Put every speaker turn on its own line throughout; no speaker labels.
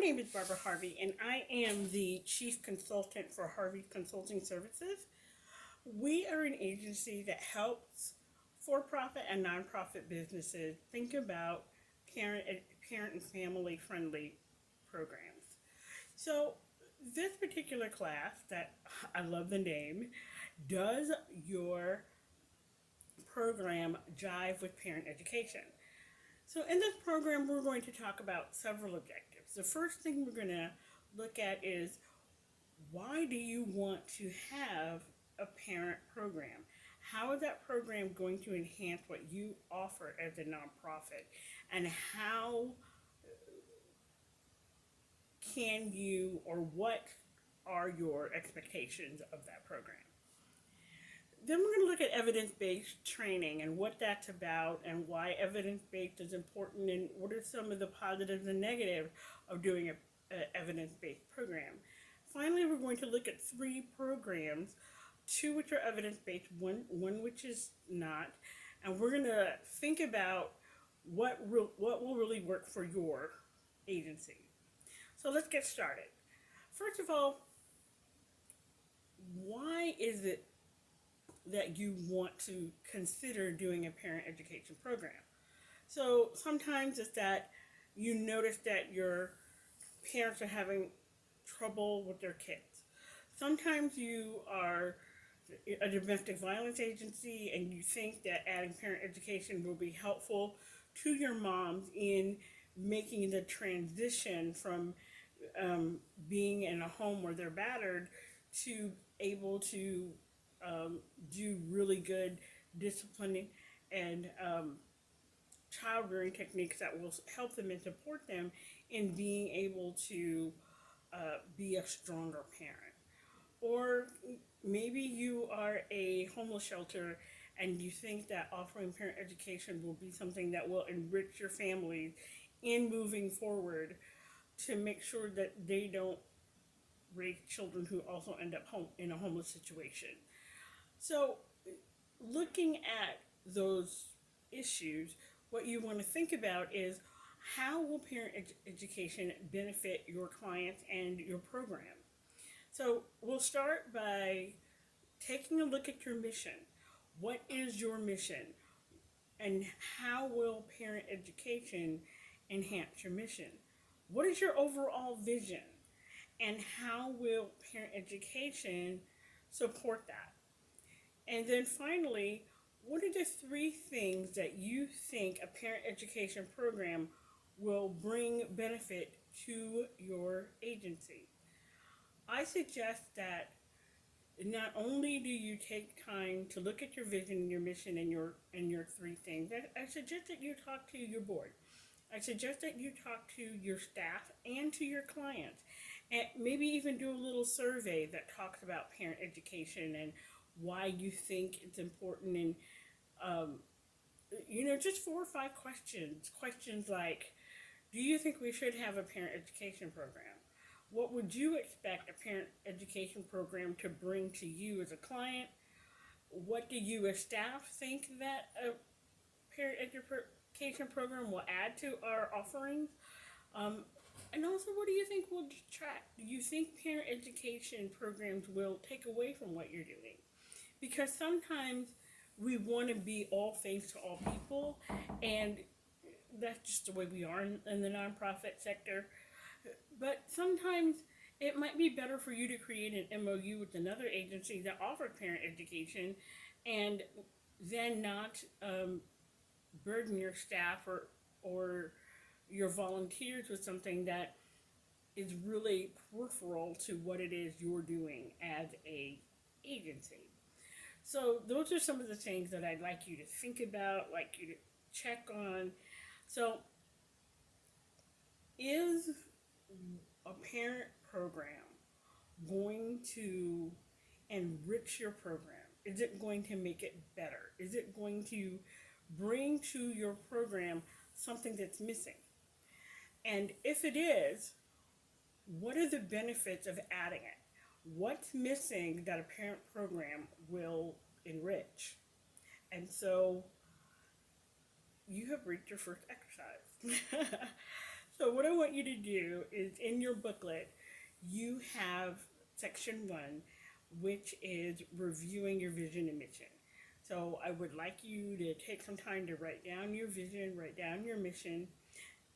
name is Barbara Harvey, and I am the Chief Consultant for Harvey Consulting Services. We are an agency that helps for profit and nonprofit businesses think about parent, parent and family friendly programs. So, this particular class, that I love the name, does your program jive with parent education? So in this program, we're going to talk about several objectives. The first thing we're going to look at is, why do you want to have a parent program? How is that program going to enhance what you offer as a nonprofit? And how can you, or what are your expectations of that program? Then we're going to look at evidence-based training and what that's about and why evidence-based is important and what are some of the positives and negatives of doing an evidence-based program. Finally, we're going to look at 3 programs, 2 which are evidence-based, one which is not, and we're going to think about what will really work for your agency. So let's get started. First of all, why is it that you want to consider doing a parent education program? So sometimes it's that you notice that your parents are having trouble with their kids. Sometimes you are a domestic violence agency and you think that adding parent education will be helpful to your moms in making the transition from being in a home where they're battered to able to do really good disciplining and child rearing techniques that will help them and support them in being able to be a stronger parent. Or maybe you are a homeless shelter and you think that offering parent education will be something that will enrich your family in moving forward to make sure that they don't raise children who also end up in a homeless situation. So, looking at those issues, what you want to think about is, how will parent education benefit your clients and your program? So, we'll start by taking a look at your mission. What is your mission? And how will parent education enhance your mission? What is your overall vision? And how will parent education support that? And then finally, what are the 3 things that you think a parent education program will bring benefit to your agency? I suggest that not only do you take time to look at your vision, your mission, and your 3 things, I suggest that you talk to your board. I suggest that you talk to your staff and to your clients, and maybe even do a little survey that talks about parent education and why you think it's important, and just 4 or 5 questions like, do you think we should have a parent education program? What would you expect a parent education program to bring to you as a client? What do you as staff think that a parent education program will add to our offerings? And also, what do you think will detract? Do you think parent education programs will take away from what you're doing? Because sometimes we want to be all things to all people, and that's just the way we are in the nonprofit sector. But sometimes it might be better for you to create an MOU with another agency that offers parent education, and then not burden your staff or your volunteers with something that is really peripheral to what it is you're doing as a agency. So those are some of the things that I'd like you to think about, like you to check on. So, is a parent program going to enrich your program? Is it going to make it better? Is it going to bring to your program something that's missing? And if it is, what are the benefits of adding it? What's missing that a parent program will enrich? And so you have reached your first exercise. So what I want you to do is in your booklet, you have section 1, which is reviewing your vision and mission. So I would like you to take some time to write down your vision, write down your mission,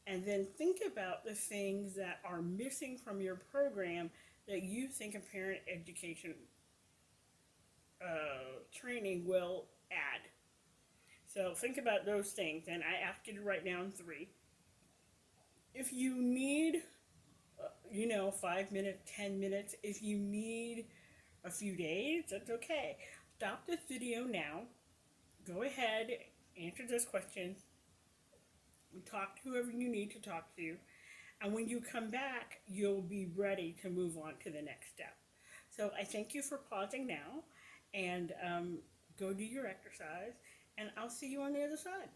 and then think about the things that are missing from your program that you think a parent education training will add. So think about those things, and I ask you to write down 3. If you need 5 minutes, 10 minutes, if you need a few days, that's okay. Stop this video now. Go ahead, answer those questions, talk to whoever you need to talk to, and when you come back, you'll be ready to move on to the next step. So I thank you for pausing now, and go do your exercise, and I'll see you on the other side.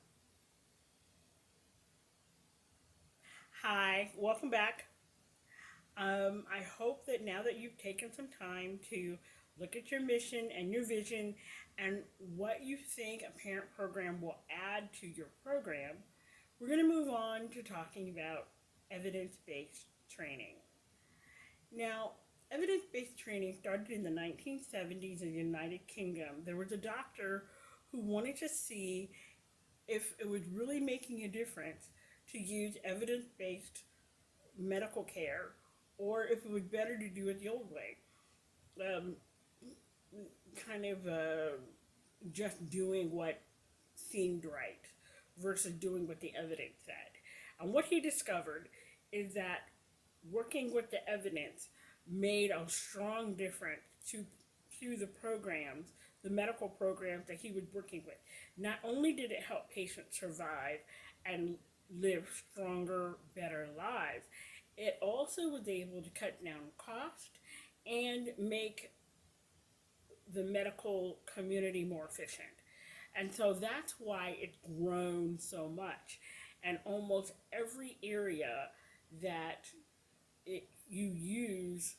Hi, welcome back. I hope that now that you've taken some time to look at your mission and your vision and what you think a parent program will add to your program, we're going to move on to talking about evidence-based training. Now, evidence-based training started in the 1970s in the United Kingdom. There was a doctor who wanted to see if it was really making a difference to use evidence-based medical care, or if it was better to do it the old way. Just doing what seemed right versus doing what the evidence said. And what he discovered is that working with the evidence made a strong difference to the programs, the medical programs that he was working with. Not only did it help patients survive and live stronger, better lives, it also was able to cut down cost and make the medical community more efficient. And so that's why it's grown so much. And almost every area that you use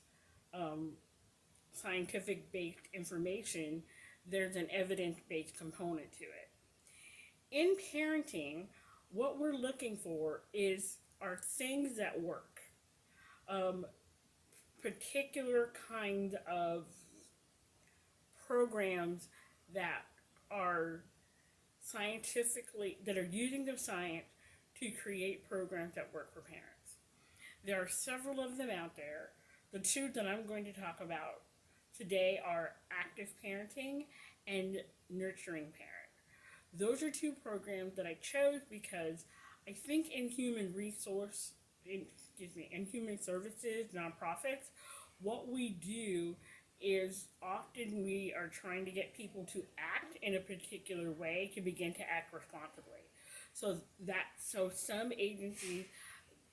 scientific-based information, there's an evidence-based component to it. In parenting, what we're looking for are things that work. Particular kinds of programs that are using the science to create programs that work for parents. There are several of them out there. The 2 that I'm going to talk about today are active parenting and nurturing parent. Those are 2 programs that I chose because I think in human services, nonprofits, what we do is often we are trying to get people to act in a particular way to begin to act responsibly. So some agencies,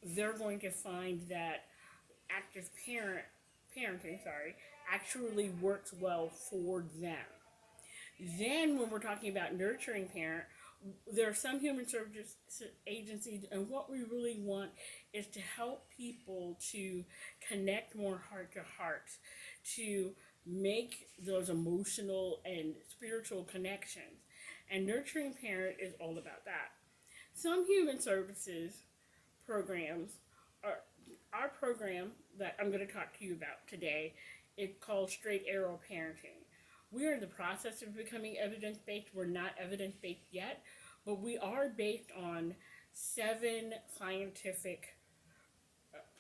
they're going to find that active parenting actually works well for them. Then when we're talking about nurturing parent, there are some human services agencies, and what we really want is to help people to connect more heart to heart, to make those emotional and spiritual connections. And nurturing parent is all about that. Some human services programs our program that I'm going to talk to you about today is called Straight Arrow Parenting. We are in the process of becoming evidence-based. We're not evidence-based yet, but we are based on 7 scientific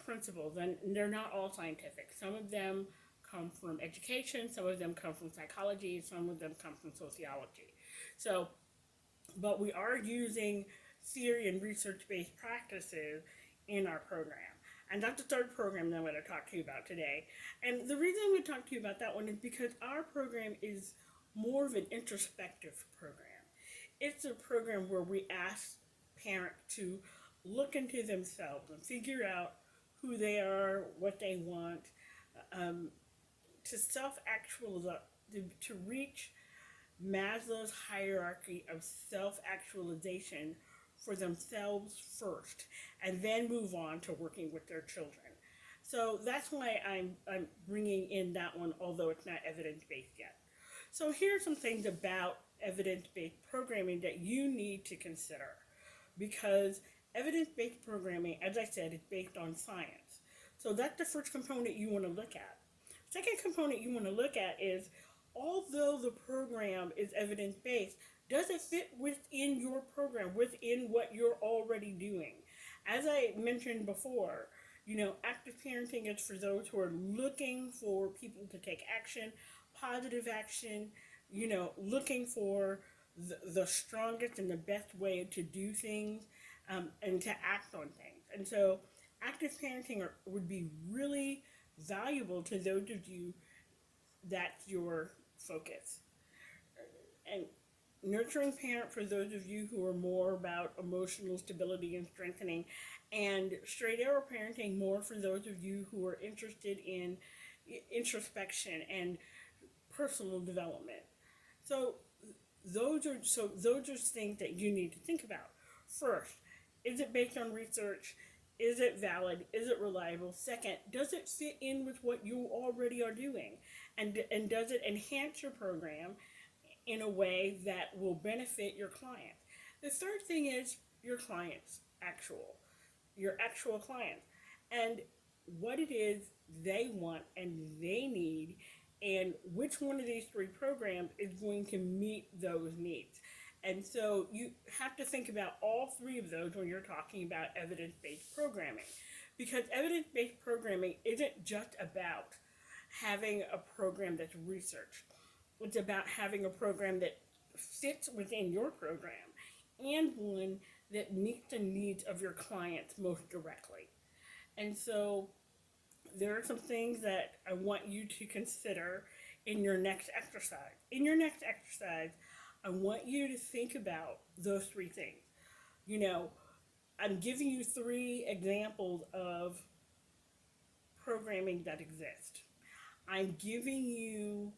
principles, and they're not all scientific. Some of them come from education, some of them come from psychology, some of them come from sociology. But we are using theory and research-based practices in our program. And that's the 3rd program that I'm going to talk to you about today. And the reason I'm going to talk to you about that one is because our program is more of an introspective program. It's a program where we ask parents to look into themselves and figure out who they are, what they want, to self-actualize, to reach Maslow's hierarchy of self-actualization for themselves first, and then move on to working with their children. So that's why I'm bringing in that one, although it's not evidence-based yet. So here are some things about evidence-based programming that you need to consider, because Evidence-based programming, as I said, is based on science. So that's the first component you want to look at. Second component you want to look at is, although the program is evidence-based, does it fit within your program, within what you're already doing? As I mentioned before, active parenting is for those who are looking for people to take action, positive action, looking for the strongest and the best way to do things, and to act on things. And so active parenting would be really valuable to those of you that's your focus. And nurturing parent for those of you who are more about emotional stability and strengthening, and straight arrow parenting more for those of you who are interested in introspection and personal development. So those are things that you need to think about. First, is it based on research? Is it valid? Is it reliable? Second, does it fit in with what you already are doing? And does it enhance your program in a way that will benefit your client? The third thing is your actual clients, and what it is they want and they need, and which one of these three programs is going to meet those needs. And so you have to think about all three of those when you're talking about evidence-based programming, because evidence-based programming isn't just about having a program that's researched. It's about having a program that fits within your program and one that meets the needs of your clients most directly. And so there are some things that I want you to consider in your next exercise. In your next exercise, I want you to think about those three things. I'm giving you 3 examples of programming that exist. I'm giving you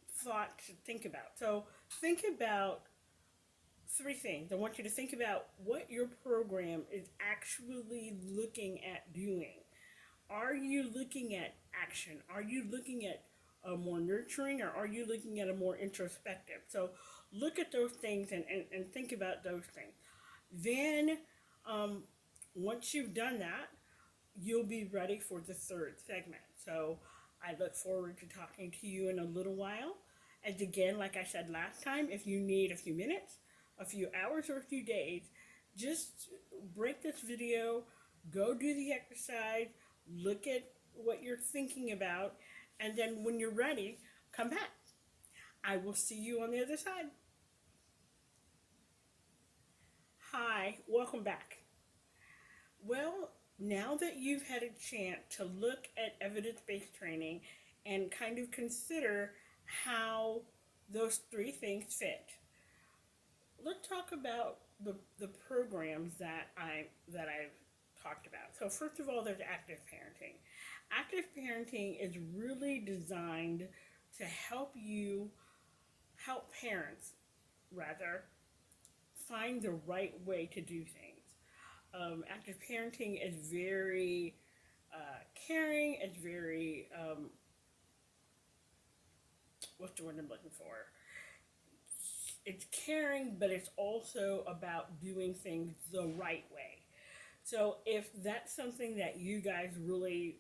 thought to think about. So think about 3 things. I want you to think about what your program is actually looking at doing. Are you looking at action? Are you looking at a more nurturing, or are you looking at a more introspective? So look at those things and think about those things. Then once you've done that, you'll be ready for the third segment. So I look forward to talking to you in a little while. And again, like I said last time, if you need a few minutes, a few hours, or a few days, just break this video, go do the exercise, look at what you're thinking about, and then when you're ready, come back. I will see you on the other side. Hi, welcome back. Well, now that you've had a chance to look at evidence-based training and kind of consider how those 3 things fit, let's talk about the programs that I've talked about. So first of all, there's active parenting. Active parenting is really designed to help parents find the right way to do things. Active parenting is very caring. It's very what's the word I'm looking for? It's caring, but it's also about doing things the right way. So if that's something that you guys really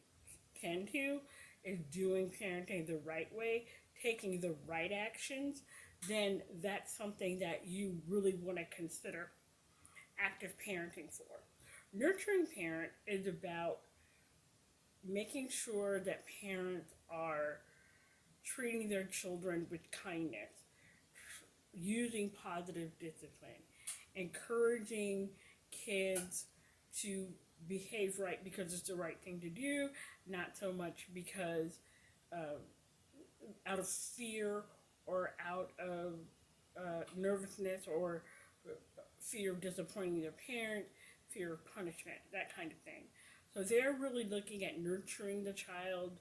tend to, is doing parenting the right way, taking the right actions, then that's something that you really want to consider active parenting for. Nurturing parent is about making sure that parents are treating their children with kindness, using positive discipline, encouraging kids to behave right because it's the right thing to do, not so much because out of fear or out of nervousness or fear of disappointing their parent, fear of punishment, that kind of thing. So they're really looking at nurturing the child,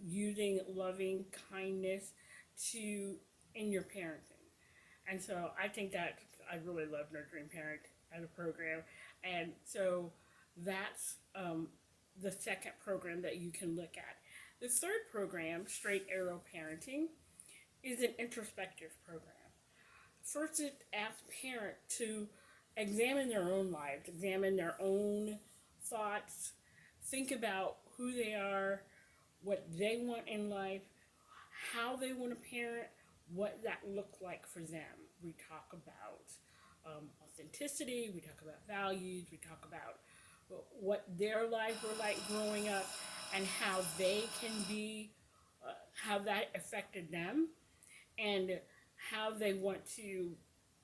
using loving kindness in your parenting. And so I think that I really love Nurturing Parent as a program. And so that's the second program that you can look at. The third program, Straight Arrow Parenting, is an introspective program. First, it asks parents to examine their own lives, examine their own thoughts, think about who they are, what they want in life, how they want to parent, what that looks like for them. We talk about authenticity, we talk about values, we talk about what their lives were like growing up and how they can be, how that affected them, and how they want to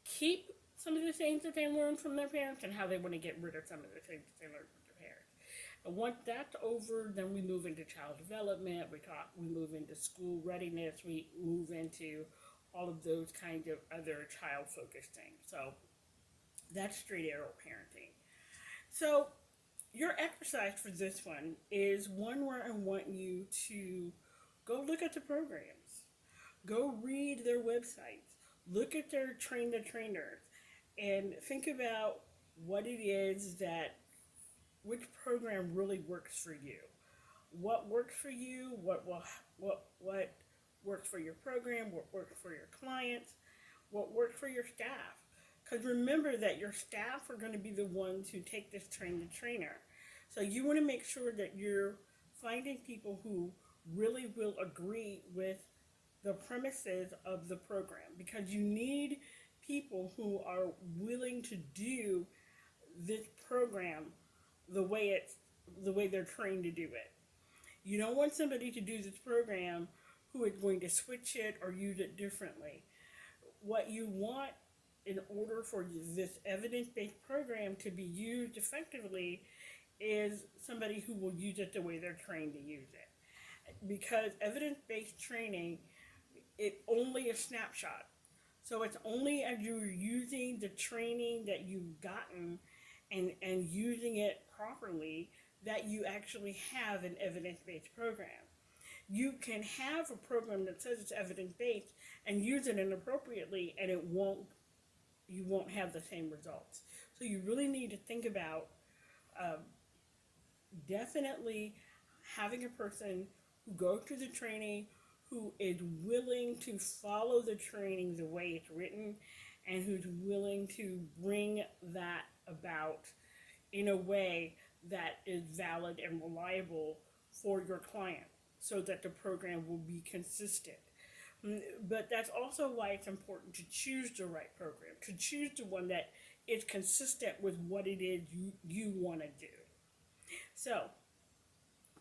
keep some of the things that they learned from their parents and how they want to get rid of some of the things that they learned from their parents. And once that's over, then we move into child development. We move into school readiness. We move into all of those kinds of other child-focused things. So that's straight arrow parenting. So your exercise for this one is one where I want you to go look at the programs, go read their websites, look at their train the trainers, and think about what it is that which program really works for you. What works for you? What works for your program? What works for your clients? What works for your staff? Because remember that your staff are going to be the ones who take this train the trainer. So you want to make sure that you're finding people who really will agree with the premises of the program, because you need people who are willing to do this program the way they're trained to do it. You don't want somebody to do this program who is going to switch it or use it differently. What you want in order for this evidence-based program to be used effectively is somebody who will use it the way they're trained to use it. Because evidence-based training, it's only a snapshot. So it's only as you're using the training that you've gotten and using it properly that you actually have an evidence-based program. You can have a program that says it's evidence-based and use it inappropriately, and you won't have the same results. So you really need to think about definitely having a person who goes through the training, who is willing to follow the training the way it's written, and who's willing to bring that about in a way that is valid and reliable for your client so that the program will be consistent. But that's also why it's important to choose the right program, to choose the one that is consistent with what it is you want to do. So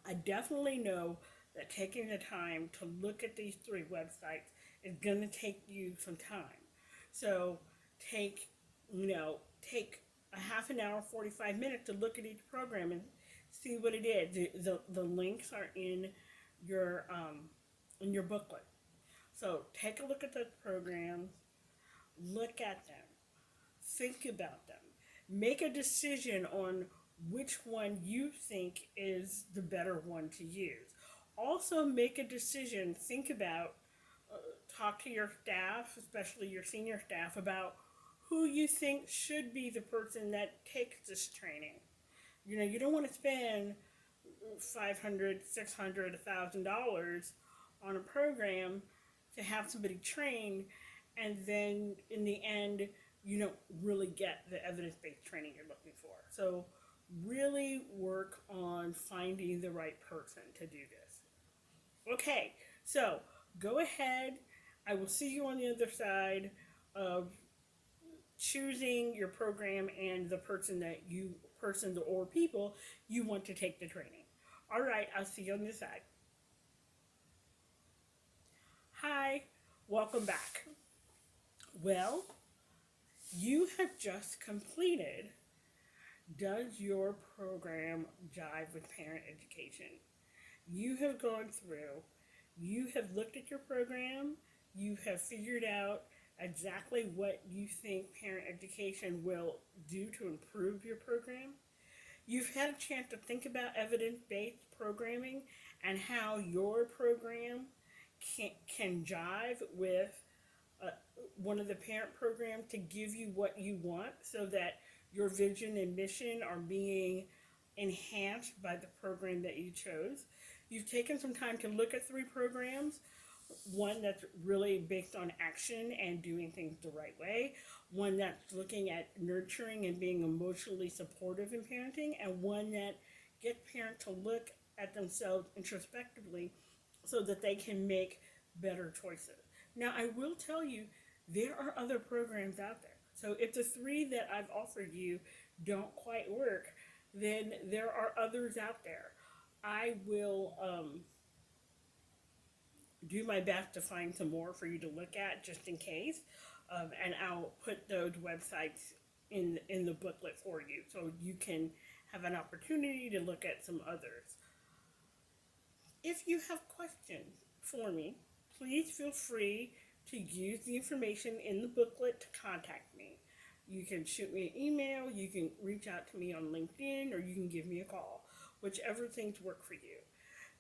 I definitely know that taking the time to look at these three websites is going to take you some time. So take a half an hour, 45 minutes to look at each program and see what it is. The links are in your booklet. So take a look at those programs, look at them, think about them, make a decision on which one you think is the better one to use. Also make a decision, think about, talk to your staff, especially your senior staff, about who you think should be the person that takes this training. You don't want to spend $500, $600, $1,000 on a program to have somebody trained, and then in the end, you don't really get the evidence-based training you're looking for. So really work on finding the right person to do this. Okay, so go ahead. I will see you on the other side of choosing your program and the person or people you want to take the training. All right, I'll see you on this side. Hi, welcome back. Well, you have just completed Does Your Program Jive with Parent Education? You have gone through, you have looked at your program, you have figured out exactly what you think parent education will do to improve your program. You've had a chance to think about evidence-based programming and how your program can jive with one of the parent programs to give you what you want so that your vision and mission are being enhanced by the program that you chose. You've taken some time to look at three programs. one that's really based on action and doing things the right way, one that's looking at nurturing and being emotionally supportive in parenting, and one that gets parents to look at themselves introspectively so that they can make better choices. Now, I will tell you, there are other programs out there. So if the three that I've offered you don't quite work, then there are others out there. I will do my best to find some more for you to look at just in case, and I'll put those websites in the booklet for you so you can have an opportunity to look at some others. If you have questions for me, please feel free to use the information in the booklet to contact me. You can shoot me an email, you can reach out to me on LinkedIn, or you can give me a call, whichever things work for you.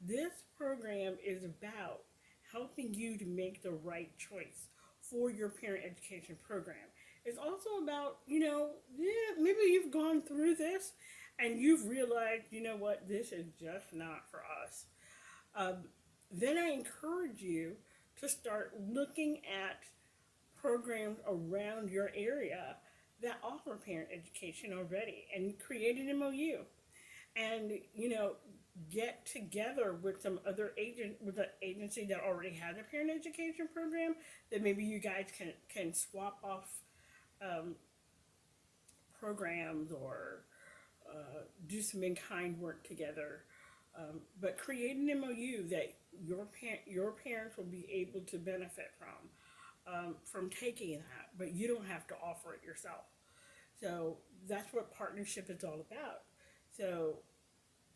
This program is about helping you to make the right choice for your parent education program. It's also about, maybe you've gone through this and you've realized, you know what, this is just not for us. Then I encourage you to start looking at programs around your area that offer parent education already and create an MOU. And, get together with some other with an agency that already has a parent education program that maybe you guys can swap off programs or do some in-kind work together. But create an MOU that your parents will be able to benefit from taking that, but you don't have to offer it yourself. So that's what partnership is all about. So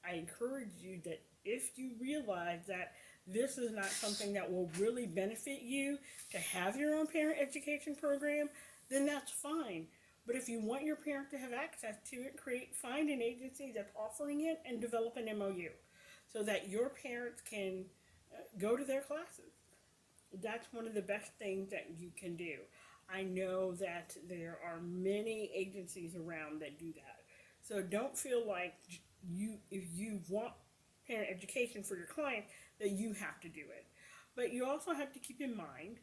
I encourage you that if you realize that this is not something that will really benefit you to have your own parent education program, then that's fine. But if you want your parent to have access to it, find an agency that's offering it and develop an MOU so that your parents can go to their classes. That's one of the best things that you can do. I know that there are many agencies around that do that. So don't feel like if you want parent education for your client, that you have to do it. But you also have to keep in mind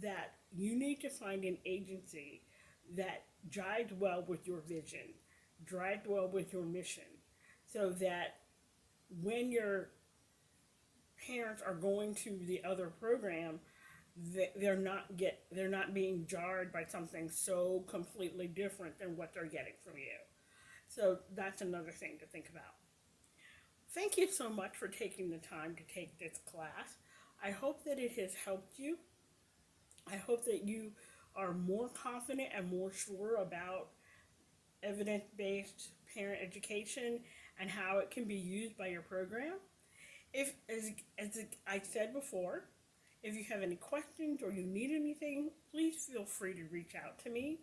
that you need to find an agency that jives well with your vision, jives well with your mission, so that when your parents are going to the other program, they're not being jarred by something so completely different than what they're getting from you. So that's another thing to think about. Thank you so much for taking the time to take this class. I hope that it has helped you. I hope that you are more confident and more sure about evidence-based parent education and how it can be used by your program. If, as I said before, if you have any questions or you need anything, please feel free to reach out to me.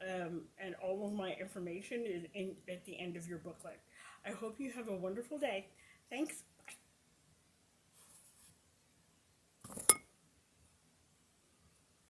And all of my information is at the end of your booklet. I hope you have a wonderful day. Thanks.